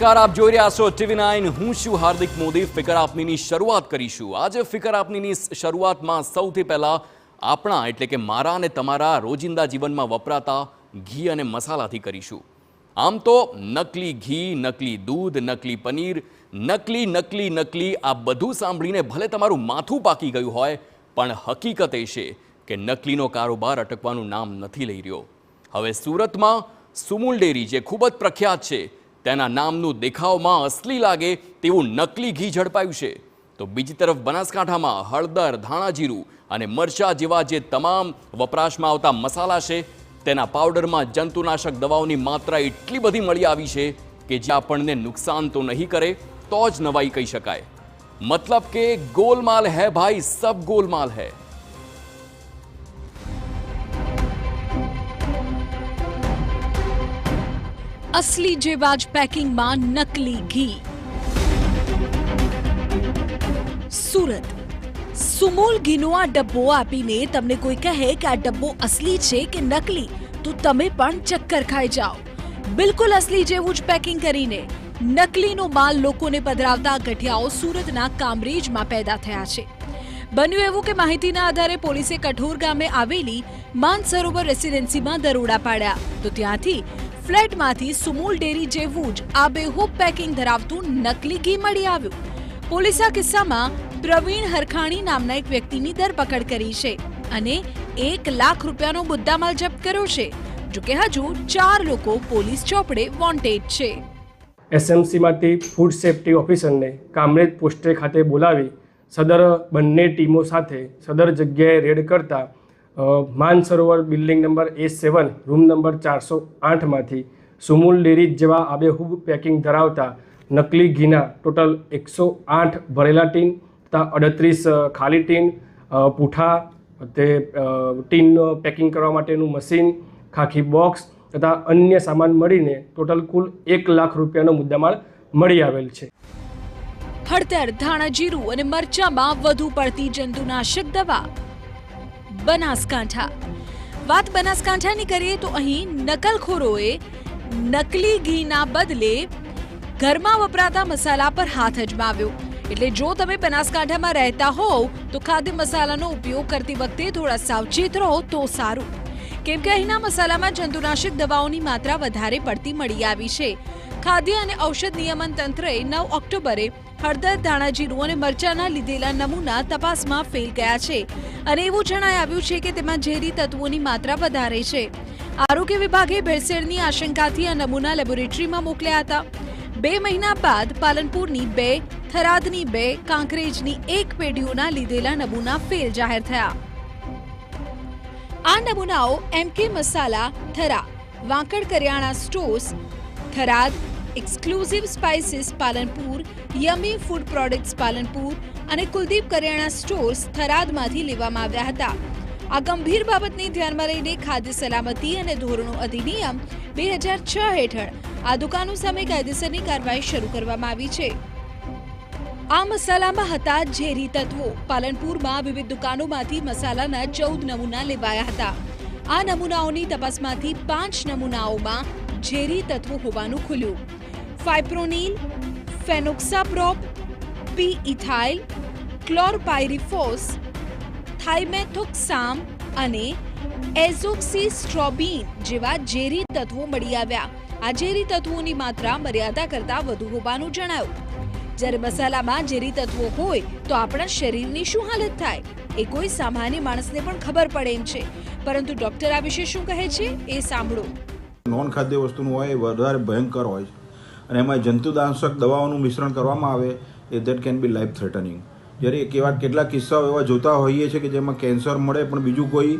નમસ્કાર, આપ જોઈ રહ્યા છો TV9. હું છું હાર્દિક મોદી. ફિકર આપનીની શરૂઆત કરીશું. આજે ફિકર આપનીની શરૂઆતમાં સૌથી પહેલા આપણા એટલે કે મારા અને તમારા રોજિંદા જીવનમાં વપરાતા ઘી અને મસાલાથી કરીશું. આમ તો નકલી ઘી, નકલી દૂધ, નકલી પનીર, નકલી આ બધું સાંભળીને ભલે તમારું માથું પાકી ગયું હોય, પણ હકીકત એ છે કે નકલીનો કારોબાર અટકવાનું નામ નથી લઈ રહ્યો. હવે સુરતમાં સુમુલ ડેરી જે ખૂબ જ પ્રખ્યાત છે, તેના નામનું દેખાવમાં અસલી લાગે તેવું નકલી ઘી ઝડપાયું છે. તો બીજી તરફ બનાસકાંઠામાં હળદર, ધાણા જીરું અને મરચાં જેવા જે તમામ વપરાશમાં આવતા મસાલા છે, તેના પાવડરમાં જંતુનાશક દવાઓની માત્રા એટલી બધી મળી આવી છે કે જે આપણને નુકસાન તો નહીં કરે તો જ નવાઈ કહી શકાય. મતલબ કે ગોલમાલ હૈ ભાઈ, સબ ગોલમાલ હૈ. असली जेवा ज પેકિંગમાં નકલી ઘી. સુરત સુમુલ ઘીનો આ ડબ્બો આપીને તમને કોઈ કહે કે આ ડબ્બો અસલી છે કે નકલી, તો તમે પણ ચક્કર ખાઈ જાઓ. બિલકુલ અસલી જેવું જ પેકિંગ કરીને નકલીનો માલ લોકોને પધરાવતા ગઠિયાઓ સુરતના કામરેજમાં પેદા થયા છે. બન્યું એવું કે માહિતીના આધારે પોલીસે કઠોર ગામે આવેલી માનસરોવર રેસિડેન્સીમાં દરોડા પાડ્યા, તો ત્યાંથી ફ્લેટમાંથી સુમુલ ડેરી જેવું જ આબેહૂબ પેકિંગ ધરાવતું નકલી ઘી મળી આવ્યું. પોલીસે આ કિસ્સામાં પ્રવીણ હરખાણી નામના એક વ્યક્તિની ધરપકડ કરી છે અને 1 લાખ રૂપિયાનો મુદ્દામાલ જપ્ત કર્યો છે. જોકે હજુ 4 લોકો પોલીસ ચોપડે વોન્ટેડ છે. એસએમસીમાંથી ફૂડ સેફ્ટી ઓફિસરને કામરેજ પોસ્ટે ખાતે બોલાવી સદર બંને ટીમો સાથે સદર જગ્યાએ રેડ કરતા Mansarovar building number A7 room number 408માંથી સુમુલ ડેરી જેવા આબેહૂબ પેકિંગ ધરાવતા નકલી ઘીના ટોટલ 108 ભરેલા ટીન તથા 38 ખાલી ટીન, પૂઠા, તે ટીન પેકિંગ કરવા માટેનું મશીન, ખાખી બોક્સ તથા અન્ય સામાન મળીને ટોટલ કુલ 1 લાખ રૂપિયાનો મુદ્દામાલ મળી આવેલ છે. હળદર, ધાણા જીરું અને મરચામાં વધુ પડતી જંતુનાશક દવા. બનાસકાંઠા. વાત બનાસકાંઠાની કરીએ તો અહીં નકલખોરોએ નકલી ઘીના બદલે ઘરમાં વપરાતા મસાલા પર હાથ અજમાવ્યો. એટલે જો તમે બનાસકાંઠામાં રહેતા હોવ તો ખાદ્ય મસાલાનો ઉપયોગ કરતી વખતે થોડા સાવચેત રહો તો સારું, કેમ કે અહીંના મસાલામાં જંતુનાશક દવાઓની માત્રા વધારે પડતી મળી આવી છે. ખાદ્ય અને ઔષધ નિયમન તંત્રએ 9 ઓક્ટોબરે હળદર, ધાણા જીરું અને મરચાના લીધેલા નમૂના તપાસમાં ફેલ ગયા છે અને એવું જણાઈ આવ્યું છે કે તેમાં ઝેરી તત્વોની માત્રા વધારે છે. આરોગ્ય વિભાગે ભેળસેળની આશંકાથી આ નમૂના લેબોરેટરીમાં મોકલ્યા હતા. 2 મહિના બાદ પાલનપુરની 2, થરાદની 2, કાંકરેજની 1 પેઢીઓના લીધેલા નમૂના ફેલ જાહેર થયા. આ નમૂનાઓ MK મસાલા થરા, વાંકડ કરિયાણા stores Tharad, exclusive spices Palanpur, yummy food products Palanpur અને કુલદીપ કરિયાણા સ્ટોર્સ થરાદમાંથી લેવામાં આવ્યા હતા. આ ગંભીર બાબતને ધ્યાનમાં લઈને ખાદ્ય સલામતી અને ધોરણો અધિનિયમ 2006 હેઠળ આ દુકાનો સામે કાયદેસરની કાર્યવાહી શરૂ કરવામાં આવી છે. આ મસાલામાં હતા ઝેરી તત્વો. પાલનપુરમાં વિવિધ દુકાનોમાંથી મસાલાના 14 નમૂના લેવાયા હતા. આ નમૂનાઓની તપાસમાંથી 5 નમૂનાઓમાં ઝેરી તત્વો હોવાનું ખુલ્યું. ફાઇપ્રોનિલ, ફેનોક્સાપ્રોપ, પી-ઇથાઇલ, ક્લોરપાયરિફોસ, થાઇમેથોક્સામ અને એઝોક્સિસ્ટ્રોબીન જેવા ઝેરી તત્વો મળી આવ્યા. આ ઝેરી તત્વોની માત્રા મર્યાદા કરતાં વધુ હોવાનું જણાયું. જ્યારે મસાલામાં ઝેરી તત્વો હોય તો આપણા શરીરની શું હાલત થાય એ કોઈ સામાન્ય માણસને પણ ખબર પડે એમ છે, પરંતુ ડોક્ટર આ વિશે શું કહે છે એ સાંભળો. નોન ખાદ્ય વસ્તુનું હોય એ વધારે ભયંકર હોય છે અને એમાં જંતુનાશક દવાઓનું મિશ્રણ કરવામાં આવે એ that can be life threatening. જ્યારે કેટલાક કિસ્સાઓ એવા જોતા હોઈએ છીએ કે જેમાં કેન્સર મળે પણ બીજું કોઈ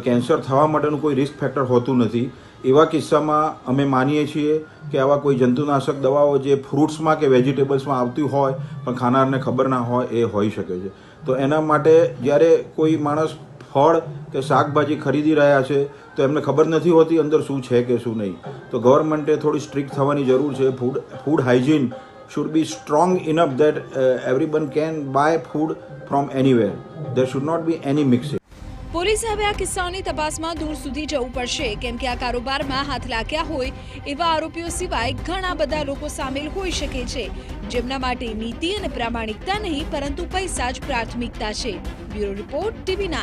કેન્સર થવા માટેનું કોઈ રિસ્ક ફેક્ટર હોતું નથી. એવા કિસ્સામાં અમે માનીએ છીએ કે આવા કોઈ જંતુનાશક દવાઓ જે ફ્રૂટ્સમાં કે વેજીટેબલ્સમાં આવતી હોય પણ ખાનારને ખબર ના હોય એ હોઈ શકે છે. તો એના માટે જ્યારે કોઈ માણસ ફળ કે શાકભાજી ખરીદી રહ્યા છે તો એમને ખબર નથી હોતી અંદર શું છે કે શું નહીં. તો ગવર્મેન્ટે થોડી સ્ટ્રિક્ટ થવાની જરૂર છે. Food hygiene should be strong enough that everyone can buy food from anywhere. There should not be any mixing. પોલીસે હવે આ કિસ્સાઓની તપાસમાં દૂર સુધી જવું પડશે, કેમ કે આ કારોબારમાં હાથ લાગ્યા હોય એવા આરોપીઓ સિવાય ઘણા બધા લોકો સામેલ હોઈ શકે છે, જેમના માટે નીતિ અને પ્રામાણિકતા નહીં પરંતુ પૈસા જ પ્રાથમિકતા છે. Bureau report, TV9.